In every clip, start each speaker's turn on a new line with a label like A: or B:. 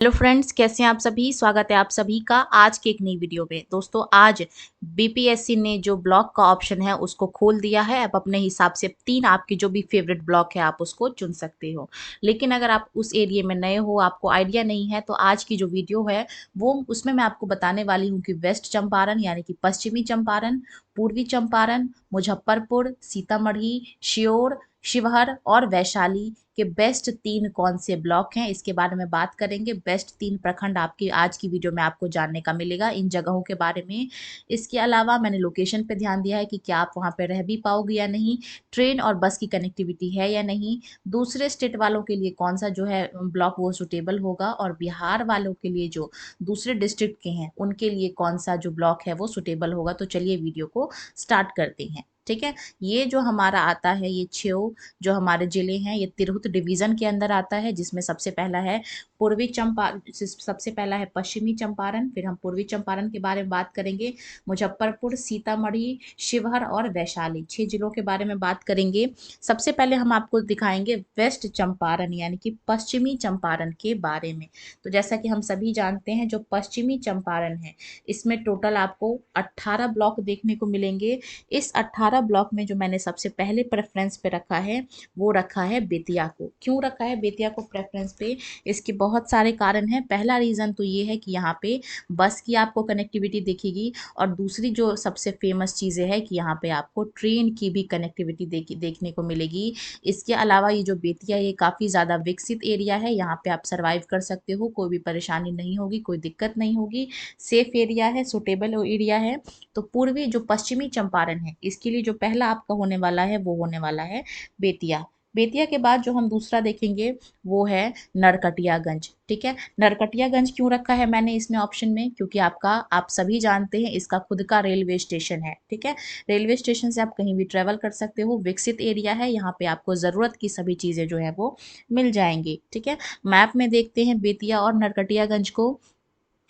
A: Hello friends, कैसे हैं आप सभी। स्वागत है आप सभी का आज के एक नई वीडियो में। दोस्तों, आज बीपीएससी ने जो ब्लॉक का ऑप्शन है उसको खोल दिया है। आप अपने हिसाब से 3 आपकी जो भी फेवरेट ब्लॉक है आप उसको चुन सकते हो। लेकिन अगर आप उस एरिया में नए हो, आपको आइडिया नहीं है, तो आज की जो वीडियो है वो उसमें मैं आपको बताने वाली हूँ कि वेस्ट चंपारण यानी कि पश्चिमी चंपारण, पूर्वी चंपारण, मुजफ्फरपुर, सीतामढ़ी, श्योर, शिवहर और वैशाली के बेस्ट 3 कौन से ब्लॉक हैं, इसके बारे में बात करेंगे। बेस्ट 3 प्रखंड आपकी आज की वीडियो में आपको जानने का मिलेगा इन जगहों के बारे में। इसके अलावा मैंने लोकेशन पे ध्यान दिया है कि क्या आप वहाँ पे रह भी पाओगे या नहीं, ट्रेन और बस की कनेक्टिविटी है या नहीं, दूसरे स्टेट वालों के लिए कौन सा जो है ब्लॉक वो सुटेबल होगा, और बिहार वालों के लिए जो दूसरे डिस्ट्रिक्ट के हैं उनके लिए कौन सा जो ब्लॉक है वो सुटेबल होगा। तो चलिए वीडियो को स्टार्ट करते हैं। ठीक है, ये जो हमारा आता है, ये 6 जो हमारे जिले हैं, ये तिरहुत डिवीजन के अंदर आता है, जिसमें सबसे पहला है पूर्वी चंपारण, सबसे पहला है पश्चिमी चंपारण। फिर हम पूर्वी चंपारण के बारे में बात करेंगे, मुजफ्फरपुर, सीतामढ़ी, शिवहर और वैशाली, 6 जिलों के बारे में बात करेंगे। सबसे पहले हम आपको दिखाएंगे वेस्ट चंपारण यानी कि पश्चिमी चंपारण के बारे में। तो जैसा कि हम सभी जानते हैं, जो पश्चिमी चंपारण है इसमें टोटल आपको 18 ब्लॉक देखने को मिलेंगे। इस 18 ब्लॉक में जो मैंने सबसे पहले प्रेफरेंस पे रखा है वो रखा है बेतिया को। क्यों रखा है बेतिया को प्रेफरेंस पे? इसके बहुत सारे कारण हैं। पहला रीज़न तो ये है कि यहाँ पे बस की आपको कनेक्टिविटी दिखेगी, और दूसरी जो सबसे फेमस चीज़ें है कि यहाँ पे आपको ट्रेन की भी कनेक्टिविटी देखने को मिलेगी। इसके अलावा ये जो बेतिया ये काफ़ी ज़्यादा विकसित एरिया है, यहाँ पे आप सर्वाइव कर सकते हो, कोई भी परेशानी नहीं होगी, कोई दिक्कत नहीं होगी, सेफ एरिया है, सुटेबल एरिया है। तो पूर्वी जो पश्चिमी चंपारण है इसके लिए जो पहला आपका होने वाला है वो होने वाला है बेतिया। बेतिया के बाद जो हम दूसरा देखेंगे वो है नरकटियागंज। ठीक है, नरकटियागंज क्यों रखा है मैंने इसमें ऑप्शन में? क्योंकि आप सभी जानते हैं इसका खुद का रेलवे स्टेशन है। ठीक है, रेलवे स्टेशन से आप कहीं भी ट्रेवल कर सकते हो, विकसित एरिया है, यहाँ पे आपको ज़रूरत की सभी चीज़ें जो है वो मिल जाएंगी। ठीक है, मैप में देखते हैं बेतिया और नरकटियागंज को।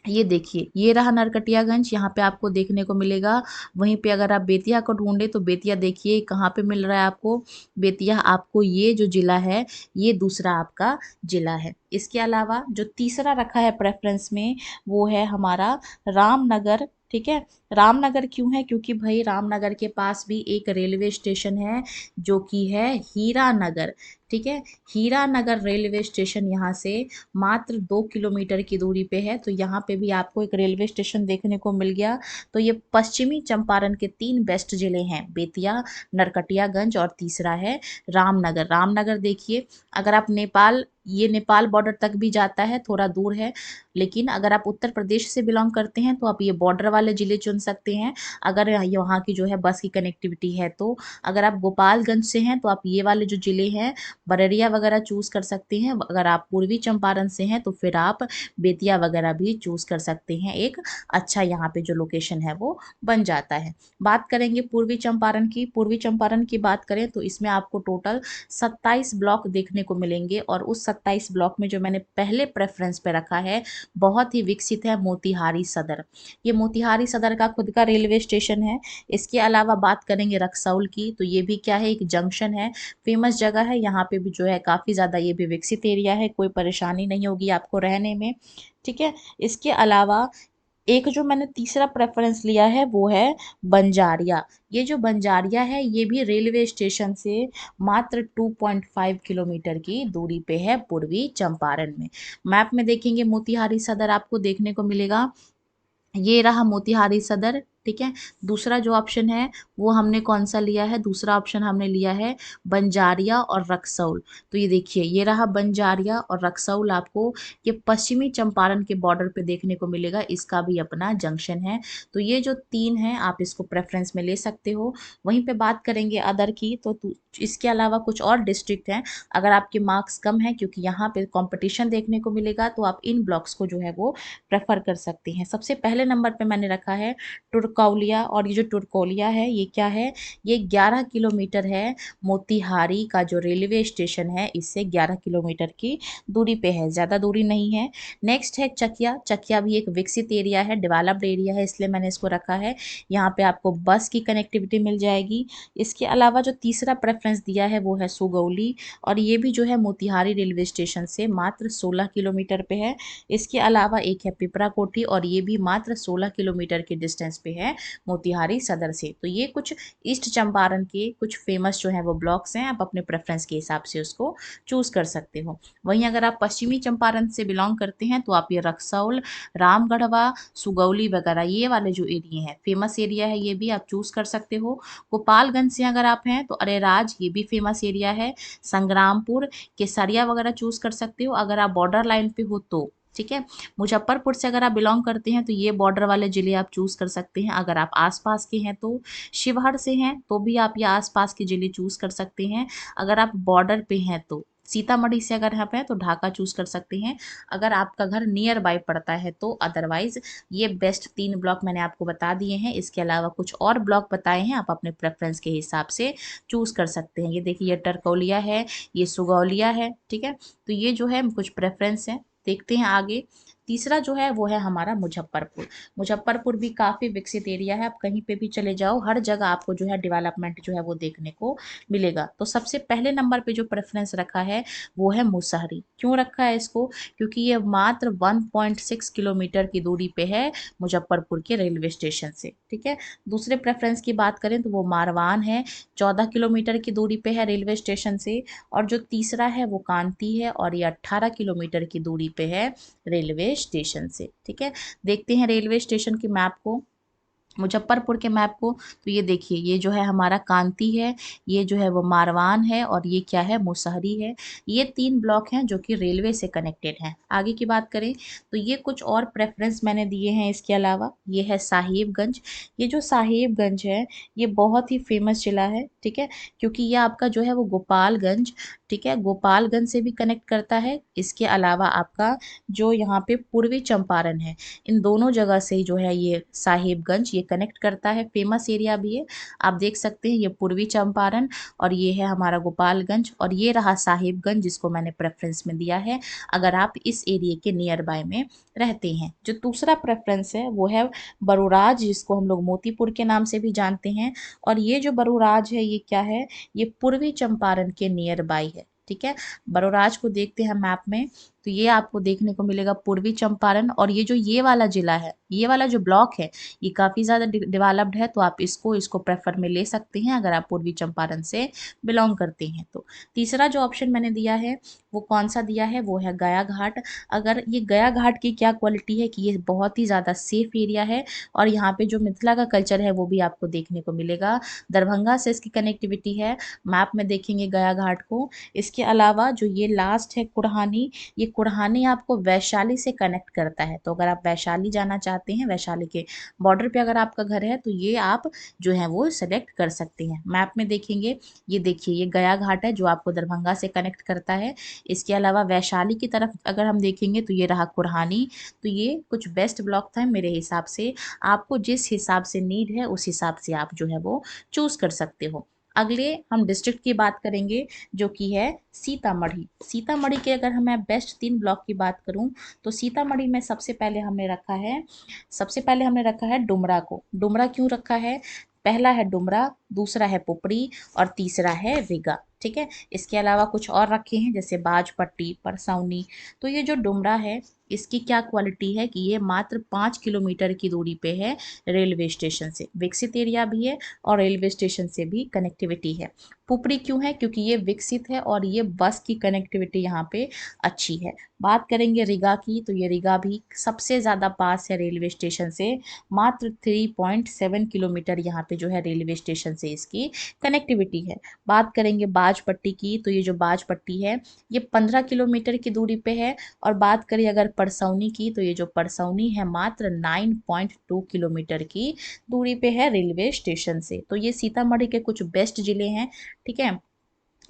A: ये देखिए, ये रहा नरकटियागंज, यहाँ पे आपको देखने को मिलेगा। वहीं पे अगर आप बेतिया को ढूंढे तो बेतिया देखिए कहाँ पे मिल रहा है आपको। बेतिया आपको ये जो जिला है ये दूसरा आपका जिला है। इसके अलावा जो तीसरा रखा है प्रेफरेंस में वो है हमारा रामनगर। ठीक है, रामनगर क्यों है? क्योंकि भाई रामनगर के पास भी एक रेलवे स्टेशन है जो कि है हीरानगर। ठीक है, हीरानगर रेलवे स्टेशन यहाँ से मात्र 2 किलोमीटर की दूरी पे है। तो यहाँ पे भी आपको एक रेलवे स्टेशन देखने को मिल गया। तो ये पश्चिमी चंपारण के 3 बेस्ट जिले हैं, बेतिया, नरकटियागंज और तीसरा है रामनगर। रामनगर देखिए, अगर आप नेपाल, ये नेपाल बॉर्डर तक भी जाता है, थोड़ा दूर है, लेकिन अगर आप उत्तर प्रदेश से बिलोंग करते हैं तो आप ये बॉर्डर वाले ज़िले चुन सकते हैं अगर यहाँ की जो है बस की कनेक्टिविटी है तो। अगर आप गोपालगंज से हैं तो आप ये वाले जो ज़िले हैं बररिया वगैरह चूज़ कर सकते हैं। अगर आप पूर्वी चंपारण से हैं तो फिर आप बेतिया वगैरह भी चूज़ कर सकते हैं। एक अच्छा यहाँ पे जो लोकेशन है वो बन जाता है। बात करेंगे पूर्वी चंपारण की। पूर्वी चंपारण की बात करें तो इसमें आपको टोटल 27 ब्लॉक देखने को मिलेंगे, और उस 27 ब्लॉक में जो मैंने पहले प्रेफरेंस पे रखा है बहुत ही विकसित है मोतिहारी सदर। ये मोतिहारी सदर का खुद का रेलवे स्टेशन है। इसके अलावा बात करेंगे रक्सौल की, तो ये भी क्या है, एक जंक्शन है, फेमस जगह है। यहाँ पे भी जो है काफ़ी ज़्यादा ये भी विकसित एरिया है, कोई परेशानी नहीं होगी आपको रहने में। ठीक है, इसके अलावा एक जो मैंने तीसरा प्रेफरेंस लिया है वो है बंजारिया। ये जो बंजारिया है ये भी रेलवे स्टेशन से मात्र 2.5 किलोमीटर की दूरी पे है पूर्वी चंपारण में। मैप में देखेंगे मोतिहारी सदर आपको देखने को मिलेगा। ये रहा मोतिहारी सदर। ठीक है, दूसरा जो ऑप्शन है वो हमने कौन सा लिया है? दूसरा ऑप्शन हमने लिया है बंजारिया और रक्सौल। तो ये देखिए, ये रहा बंजारिया और रक्सौल, आपको ये पश्चिमी चंपारण के बॉर्डर पे देखने को मिलेगा, इसका भी अपना जंक्शन है। तो ये जो 3 हैं आप इसको प्रेफरेंस में ले सकते हो। वहीं पे बात करेंगे अदर की, तो इसके अलावा कुछ और डिस्ट्रिक्ट हैं, अगर आपके मार्क्स कम हैं, क्योंकि यहाँ पे कंपटीशन देखने को मिलेगा, तो आप इन ब्लॉक्स को जो है वो प्रेफर कर सकते हैं। सबसे पहले नंबर पे मैंने रखा है तुर्कौलिया, और ये जो तुर्कौलिया है ये क्या है, ये 11 किलोमीटर है। मोतिहारी का जो रेलवे स्टेशन है इससे 11 किलोमीटर की दूरी पे है, ज़्यादा दूरी नहीं है। नेक्स्ट है चकिया। चकिया भी एक विकसित एरिया है, डेवलप्ड एरिया है, इसलिए मैंने इसको रखा है। यहाँ पे आपको बस की कनेक्टिविटी मिल जाएगी। इसके अलावा जो तीसरा प्रेफरेंस दिया है वो है सुगौली, और ये भी जो है मोतिहारी रेलवे स्टेशन से मात्र 16 किलोमीटर पे है। इसके अलावा एक है पिपरा कोठी, और ये भी मात्र 16 किलोमीटर के डिस्टेंस पे है मोतिहारी सदर से। तो ये कुछ ईस्ट चंपारण के कुछ फेमस जो है वो ब्लॉक्स हैं, आप अपने प्रेफरेंस के हिसाब से उसको चूज कर सकते हो। वहीं अगर आप पश्चिमी चंपारण से बिलोंग करते हैं तो आप ये रक्सौल, रामगढ़वा, सुगौली वगैरह ये वाले जो एरिया हैं, फेमस एरिया है, ये भी आप चूज कर सकते हो। गोपालगंज से अगर आप हैं तो अरेराज, ये भी फेमस एरिया है। संग्रामपुर, केसरिया वगैरह चूज कर सकते हो अगर आप बॉर्डर लाइन पे हो तो। ठीक है। मुजफ्फरपुर से अगर आप बिलोंग करते हैं तो ये बॉर्डर वाले जिले आप चूज कर सकते हैं। अगर आप आसपास के हैं तो, शिवहर से हैं तो भी आप ये आसपास के जिले चूज कर सकते हैं। अगर आप बॉर्डर पे हैं तो, सीतामढ़ी से अगर आप हैं तो ढाका चूज कर सकते हैं अगर आपका घर नियर बाय पड़ता है तो। अदरवाइज ये बेस्ट 3 ब्लॉक मैंने आपको बता दिए हैं। इसके अलावा कुछ और ब्लॉक बताए हैं, आप अपने प्रेफरेंस के हिसाब से चूज कर सकते हैं। ये देखिए, ये टरकौलिया है, ये सुगौलिया है। ठीक है, तो ये जो है कुछ प्रेफरेंस है। देखते हैं आगे। तीसरा जो है वो है हमारा मुजफ्फरपुर। मुजफ्फरपुर भी काफ़ी विकसित एरिया है, आप कहीं पे भी चले जाओ हर जगह आपको जो है डेवलपमेंट जो है वो देखने को मिलेगा। तो सबसे पहले नंबर पे जो प्रेफरेंस रखा है वो है मुसहरी। क्यों रखा है इसको, क्योंकि ये मात्र 1.6 किलोमीटर की दूरी पे है मुजफ्फरपुर के रेलवे स्टेशन से। ठीक है। दूसरे प्रेफरेंस की बात करें तो वो मारवान है, 14 किलोमीटर की दूरी पे है रेलवे स्टेशन से। और जो तीसरा है वो कांती है, और ये 18 किलोमीटर की दूरी पे है रेलवे स्टेशन से। ठीक है। देखते हैं रेलवे स्टेशन की मैप को, मुजफ्फरपुर के मैप को। तो ये देखिए, ये जो है हमारा कांती है, ये जो है वो मारवान है, और ये क्या है, मुसहरी है। ये 3 ब्लॉक हैं जो कि रेलवे से कनेक्टेड हैं। आगे की बात करें तो ये कुछ और प्रेफरेंस मैंने दिए हैं। इसके अलावा ये है साहिबगंज। ये जो साहिबगंज है ये बहुत ही फेमस जिला है। ठीक है, क्योंकि ये आपका जो है वो गोपालगंज, ठीक है, गोपालगंज से भी कनेक्ट करता है। इसके अलावा आपका जो यहाँ पे पूर्वी चंपारण है, इन दोनों जगह से जो है ये साहिबगंज ये कनेक्ट करता है। फेमस एरिया भी है, आप देख सकते हैं। ये पूर्वी चंपारण, और ये है हमारा गोपालगंज, और ये रहा साहिबगंज जिसको मैंने प्रेफरेंस में दिया है अगर आप इस एरिया के नियर बाय में रहते हैं। जो दूसरा प्रेफरेंस है वो है बरूराज, जिसको हम लोग मोतीपुर के नाम से भी जानते हैं। और ये जो बरूराज है ये क्या है, ये पूर्वी चंपारण के नियर बाय है। ठीक है, बरूराज को देखते हैं मैप में तो ये आपको देखने को मिलेगा पूर्वी चंपारण। और ये जो ये वाला जिला है, ये वाला जो ब्लॉक है, ये काफ़ी ज़्यादा डेवलप्ड है, तो आप इसको प्रेफर में ले सकते हैं अगर आप पूर्वी चंपारण से बिलोंग करते हैं तो। तीसरा जो ऑप्शन मैंने दिया है वो कौन सा दिया है, वो है गया घाट। अगर ये गया घाट की क्या क्वालिटी है कि ये बहुत ही ज़्यादा सेफ एरिया है, और यहाँ पे जो मिथिला का कल्चर है वो भी आपको देखने को मिलेगा। दरभंगा से इसकी कनेक्टिविटी है, मैप में देखेंगे गया घाट को। इसके अलावा जो ये लास्ट है कुड़हानी, ये कुड़हानी आपको वैशाली से कनेक्ट करता है। तो अगर आप वैशाली जाना चाहते हैं, वैशाली के बॉर्डर पे अगर आपका घर है तो ये आप जो है वो सेलेक्ट कर सकते हैं। मैप में देखेंगे, ये देखिए, ये गया घाट है जो आपको दरभंगा से कनेक्ट करता है। इसके अलावा वैशाली की तरफ अगर हम देखेंगे तो ये रहा कुड़हानी। तो ये कुछ बेस्ट ब्लॉक था मेरे हिसाब से। आपको जिस हिसाब से नीड है उस हिसाब से आप जो है वो चूज कर सकते हो। अगले हम डिस्ट्रिक्ट की बात करेंगे जो कि है सीतामढ़ी। सीतामढ़ी के अगर मैं बेस्ट 3 ब्लॉक की बात करूं तो सीतामढ़ी में सबसे पहले हमने रखा है डुमरा को। डुमरा क्यों रखा है, पहला है डुमरा, दूसरा है पुपरी, और तीसरा है रीगा। ठीक है, इसके अलावा कुछ और रखे हैं जैसे बाजपट्टी, परसौनी। तो ये जो डुमरा है इसकी क्या क्वालिटी है कि ये मात्र 5 किलोमीटर की दूरी पे है रेलवे स्टेशन से। विकसित एरिया भी है और रेलवे स्टेशन से भी कनेक्टिविटी है। पुपरी क्यों है, क्योंकि ये विकसित है और ये बस की कनेक्टिविटी यहाँ पे अच्छी है। बात करेंगे रीगा की तो ये रीगा भी सबसे ज़्यादा पास है रेलवे स्टेशन से, मात्र 3.7 किलोमीटर यहाँ पे जो है रेलवे स्टेशन से इसकी कनेक्टिविटी है। बात करेंगे बाजपट्टी की तो ये जो बाजपट्टी है ये 15 किलोमीटर की दूरी पे है। और बात करें अगर परसौनी की तो ये जो परसौनी है मात्र 9.2 किलोमीटर की दूरी पे है रेलवे स्टेशन से। तो ये सीतामढ़ी के कुछ बेस्ट जिले हैं। ठीक है,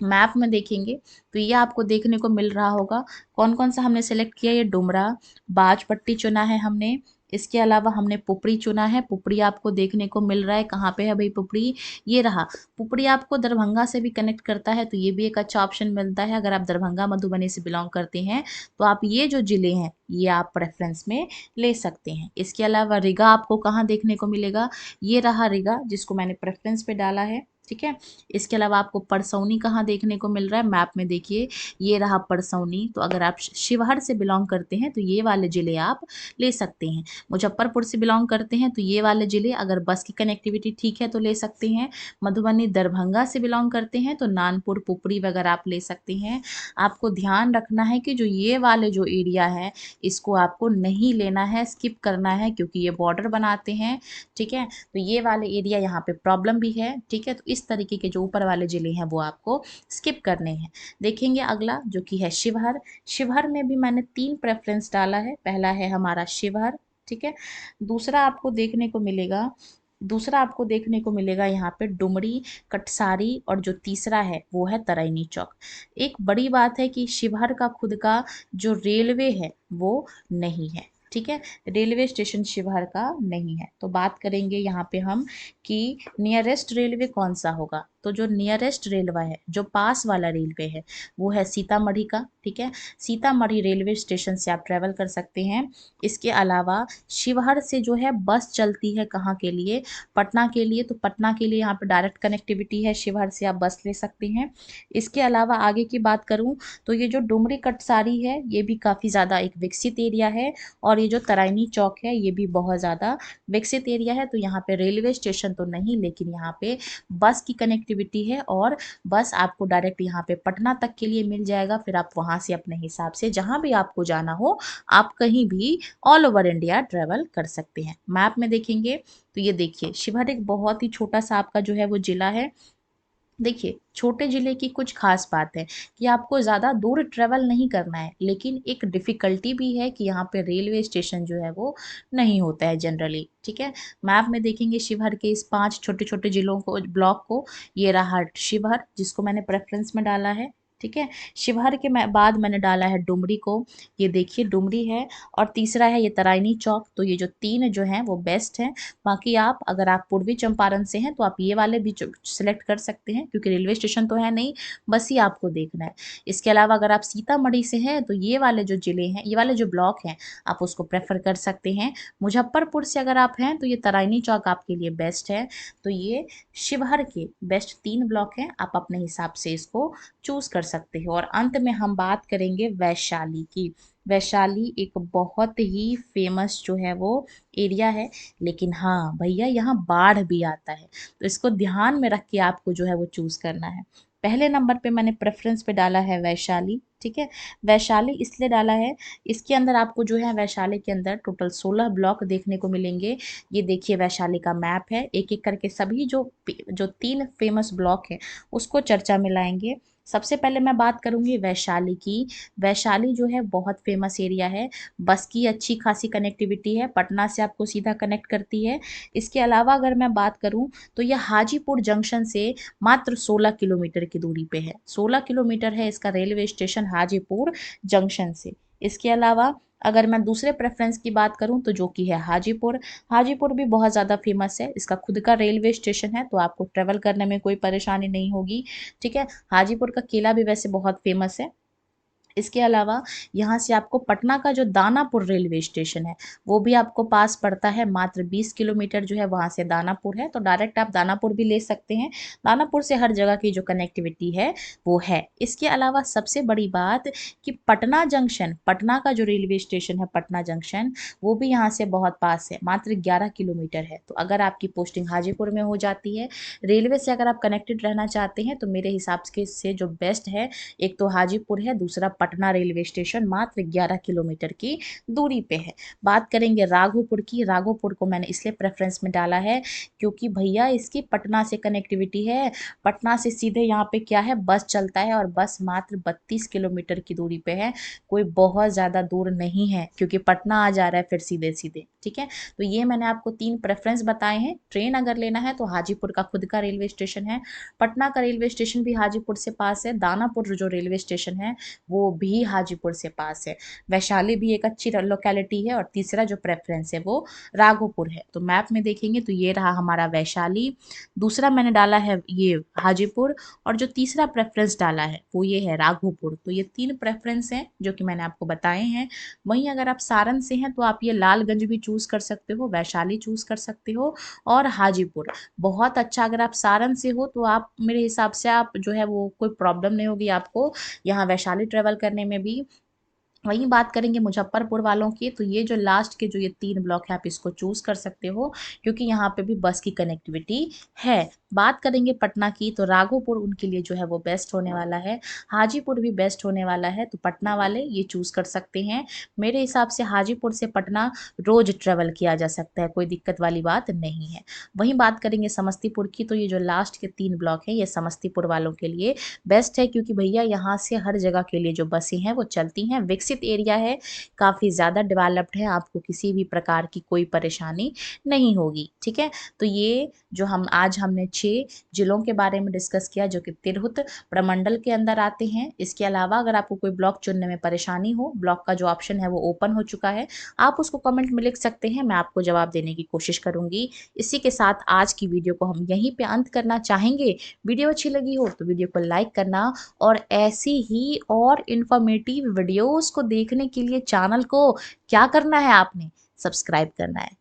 A: मैप में देखेंगे तो ये आपको देखने को मिल रहा होगा कौन कौन सा हमने सेलेक्ट किया। ये डुमरा, बाजपट्टी चुना है हमने, इसके अलावा हमने पुपरी चुना है। पुपरी आपको देखने को मिल रहा है, कहाँ पे है भाई पुपरी, ये रहा। पुपरी आपको दरभंगा से भी कनेक्ट करता है, तो ये भी एक अच्छा ऑप्शन मिलता है। अगर आप दरभंगा मधुबनी से बिलोंग करते हैं तो आप ये जो जिले हैं ये आप प्रेफरेंस में ले सकते हैं। इसके अलावा रीगा आपको कहाँ देखने को मिलेगा, ये रहा रीगा, जिसको मैंने प्रेफरेंस पे डाला है, ठीक है। इसके अलावा आपको परसौनी कहाँ देखने को मिल रहा है, मैप में देखिए, ये रहा परसौनी। तो अगर आप शिवहर से बिलोंग करते हैं तो ये वाले जिले आप ले सकते हैं। मुजफ्फरपुर से बिलोंग करते हैं तो ये वाले जिले, अगर बस की कनेक्टिविटी ठीक है तो ले सकते हैं। मधुबनी दरभंगा से बिलोंग करते हैं तो नानपुर पुपरी वगैरह आप ले सकते हैं। आपको ध्यान रखना है कि जो ये वाले जो एरिया है इसको आपको नहीं लेना है, स्किप करना है, क्योंकि ये बॉर्डर बनाते हैं, ठीक है। तो ये वाले एरिया यहाँ पे प्रॉब्लम भी है, ठीक है। तो इस तरीके के जो ऊपर वाले जिले हैं वो आपको स्किप करने हैं। देखेंगे अगला जो कि है शिवहर। शिवहर में भी मैंने 3 प्रेफरेंस डाला है। पहला है हमारा शिवहर, ठीक है। दूसरा आपको देखने को मिलेगा यहाँ पे डुमरी, कटसारी, और जो तीसरा है वो है तराइनी चौक। एक बड़ी बात है कि शिवहर का खुद का जो रेलवे है वो नहीं है, ठीक है। रेलवे स्टेशन शिवहर का नहीं है। तो बात करेंगे यहाँ पे हम कि नियरेस्ट रेलवे कौन सा होगा। तो जो नियरेस्ट रेलवे है, जो पास वाला रेलवे है, वो है सीतामढ़ी का, ठीक है। सीतामढ़ी रेलवे स्टेशन से आप ट्रेवल कर सकते हैं। इसके अलावा शिवहर से जो है बस चलती है कहाँ के लिए, पटना के लिए। तो पटना के लिए यहाँ पे डायरेक्ट कनेक्टिविटी है, शिवहर से आप बस ले सकते हैं। इसके अलावा आगे की बात करूँ तो ये जो डुमरी कटसारी है ये भी काफ़ी ज़्यादा एक विकसित एरिया है, और ये जो तराइनी चौक है ये भी बहुत ज़्यादा विकसित एरिया है। तो यहाँ पे रेलवे स्टेशन तो नहीं, लेकिन यहाँ पे बस की कनेक्टिविटी है, और बस आपको डायरेक्ट यहाँ पे पटना तक के लिए मिल जाएगा। फिर आप वहाँ से अपने हिसाब से जहाँ भी आपको जाना हो आप कहीं भी ऑल ओवर इंडिया ट्रेवल कर सकते हैं। मैप में देखेंगे तो ये देखिए शिवहर एक बहुत ही छोटा सा आपका जो है वो जिला है। देखिए छोटे ज़िले की कुछ खास बात है कि आपको ज़्यादा दूर ट्रैवल नहीं करना है, लेकिन एक डिफ़िकल्टी भी है कि यहाँ पे रेलवे स्टेशन जो है वो नहीं होता है जनरली, ठीक है। मैप में देखेंगे शिवहर के इस 5 छोटे-छोटे ज़िलों को, ब्लॉक को, ये रहा शिवहर जिसको मैंने प्रेफ़रेंस में डाला है, ठीक है। शिवहर के बाद मैंने डाला है डुमरी को, ये देखिए डुमरी है, और तीसरा है ये तराइनी चौक। तो ये जो 3 जो हैं वो बेस्ट हैं। बाकी आप अगर आप पूर्वी चंपारण से हैं तो आप ये वाले भी सिलेक्ट कर सकते हैं, क्योंकि रेलवे स्टेशन तो है नहीं, बस ही आपको देखना है। इसके अलावा अगर आप सीतामढ़ी से हैं तो ये वाले जो जिले हैं, ये वाले जो ब्लॉक हैं, आप उसको प्रेफर कर सकते हैं। मुजफ्फरपुर से अगर आप हैं तो ये तराइनी चौक आपके लिए बेस्ट है। तो ये शिवहर के बेस्ट 3 ब्लॉक हैं, आप अपने हिसाब से इसको चूज कर सकते हो। और अंत में हम बात करेंगे वैशाली की। वैशाली एक बहुत ही फेमस जो है वो एरिया है, लेकिन हाँ भैया यहाँ बाढ़ भी आता है, तो इसको ध्यान में रख के आपको जो है वो चूज करना है। पहले नंबर पे मैंने प्रेफरेंस पे डाला है वैशाली, ठीक है। वैशाली इसलिए डाला है, इसके अंदर आपको जो है वैशाली के अंदर टोटल 16 ब्लॉक देखने को मिलेंगे। ये देखिए वैशाली का मैप है, एक एक करके सभी जो 3 फेमस ब्लॉक हैं उसको चर्चा में लाएंगे। सबसे पहले मैं बात करूंगी वैशाली की। वैशाली जो है बहुत फेमस एरिया है, बस की अच्छी खासी कनेक्टिविटी है, पटना से आपको सीधा कनेक्ट करती है। इसके अलावा अगर मैं बात करूं तो यह हाजीपुर जंक्शन से मात्र 16 किलोमीटर की दूरी पे है। 16 किलोमीटर है इसका रेलवे स्टेशन हाजीपुर जंक्शन से। इसके अलावा अगर मैं दूसरे प्रेफरेंस की बात करूं तो जो कि है हाजीपुर। हाजीपुर भी बहुत ज़्यादा फेमस है, इसका खुद का रेलवे स्टेशन है, तो आपको ट्रेवल करने में कोई परेशानी नहीं होगी, ठीक है। हाजीपुर का केला भी वैसे बहुत फेमस है। इसके अलावा यहाँ से आपको पटना का जो दानापुर रेलवे स्टेशन है वो भी आपको पास पड़ता है, मात्र 20 किलोमीटर जो है वहाँ से दानापुर है, तो डायरेक्ट आप दानापुर भी ले सकते हैं। दानापुर से हर जगह की जो कनेक्टिविटी है वो है। इसके अलावा सबसे बड़ी बात कि पटना जंक्शन, पटना का जो रेलवे स्टेशन है पटना जंक्शन, वो भी यहाँ से बहुत पास है, मात्र 11 किलोमीटर है। तो अगर आपकी पोस्टिंग हाजीपुर में हो जाती है, रेलवे से अगर आप कनेक्टेड रहना चाहते हैं, तो मेरे हिसाब से जो बेस्ट है, एक तो हाजीपुर है, दूसरा पटना रेलवे स्टेशन, मात्र 11 किलोमीटर की दूरी पे है। बात करेंगे राघोपुर की। राघोपुर को मैंने इसलिए प्रेफरेंस में डाला है क्योंकि भैया इसकी पटना से कनेक्टिविटी है, पटना से सीधे यहाँ पे क्या है बस चलता है, और बस मात्र 32 किलोमीटर की दूरी पे है, कोई बहुत ज़्यादा दूर नहीं है, क्योंकि पटना आ जा रहा है फिर सीधे सीधे, ठीक है। तो ये मैंने आपको 3 प्रेफरेंस बताए हैं। ट्रेन अगर लेना है तो हाजीपुर का खुद का रेलवे स्टेशन है, पटना का रेलवे स्टेशन भी हाजीपुर से पास है, दानापुर जो रेलवे स्टेशन है वो वो भी हाजीपुर से पास है। वैशाली भी एक अच्छी लोकेलिटी है और तीसरा जो प्रेफरेंस है वो राघोपुर है। तो मैप में देखेंगे तो ये रहा हमारा वैशाली, दूसरा मैंने डाला है ये हाजीपुर और जो तीसरा प्रेफरेंस डाला है वो ये है राघोपुर। तो ये 3 प्रेफरेंस हैं जो कि मैंने आपको बताए हैं। वहीं अगर आप सारण से हैं तो आप ये लालगंज भी चूज़ कर सकते हो, वैशाली चूज़ कर सकते हो और हाजीपुर। बहुत अच्छा, अगर आप सारण से हो तो आप मेरे हिसाब से आप जो है वो कोई प्रॉब्लम नहीं होगी आपको यहाँ वैशाली ट्रेवल करने में भी। वहीं बात करेंगे मुजफ्फरपुर वालों की, तो ये जो लास्ट के जो ये 3 ब्लॉक है आप इसको चूज़ कर सकते हो क्योंकि यहाँ पे भी बस की कनेक्टिविटी है। बात करेंगे पटना की, तो राघोपुर उनके लिए जो है वो बेस्ट होने वाला है, हाजीपुर भी बेस्ट होने वाला है, तो पटना वाले ये चूज़ कर सकते हैं। मेरे हिसाब से हाजीपुर से पटना रोज़ ट्रेवल किया जा सकता है, कोई दिक्कत वाली बात नहीं है। वहीं बात करेंगे समस्तीपुर की, तो ये जो लास्ट के 3 ब्लॉक हैं ये समस्तीपुर वालों के लिए बेस्ट है क्योंकि भैया यहाँ से हर जगह के लिए जो बसें हैं वो चलती हैं, विकसित एरिया है, काफ़ी ज़्यादा डेवलप्ड है, आपको किसी भी प्रकार की कोई परेशानी नहीं होगी। ठीक है, तो ये जो हमने 6 जिलों के बारे में डिस्कस किया जो कि तिरहुत प्रमंडल के अंदर आते हैं। इसके अलावा अगर आपको कोई ब्लॉक चुनने में परेशानी हो, ब्लॉक का जो ऑप्शन है वो ओपन हो चुका है, आप उसको कमेंट में लिख सकते हैं, मैं आपको जवाब देने की कोशिश करूंगी। इसी के साथ आज की वीडियो को हम यहीं पे अंत करना चाहेंगे। वीडियो अच्छी लगी हो तो वीडियो को लाइक करना और ऐसी ही और इन्फॉर्मेटिव वीडियोस को देखने के लिए चैनल को क्या करना है, आपने सब्सक्राइब करना है।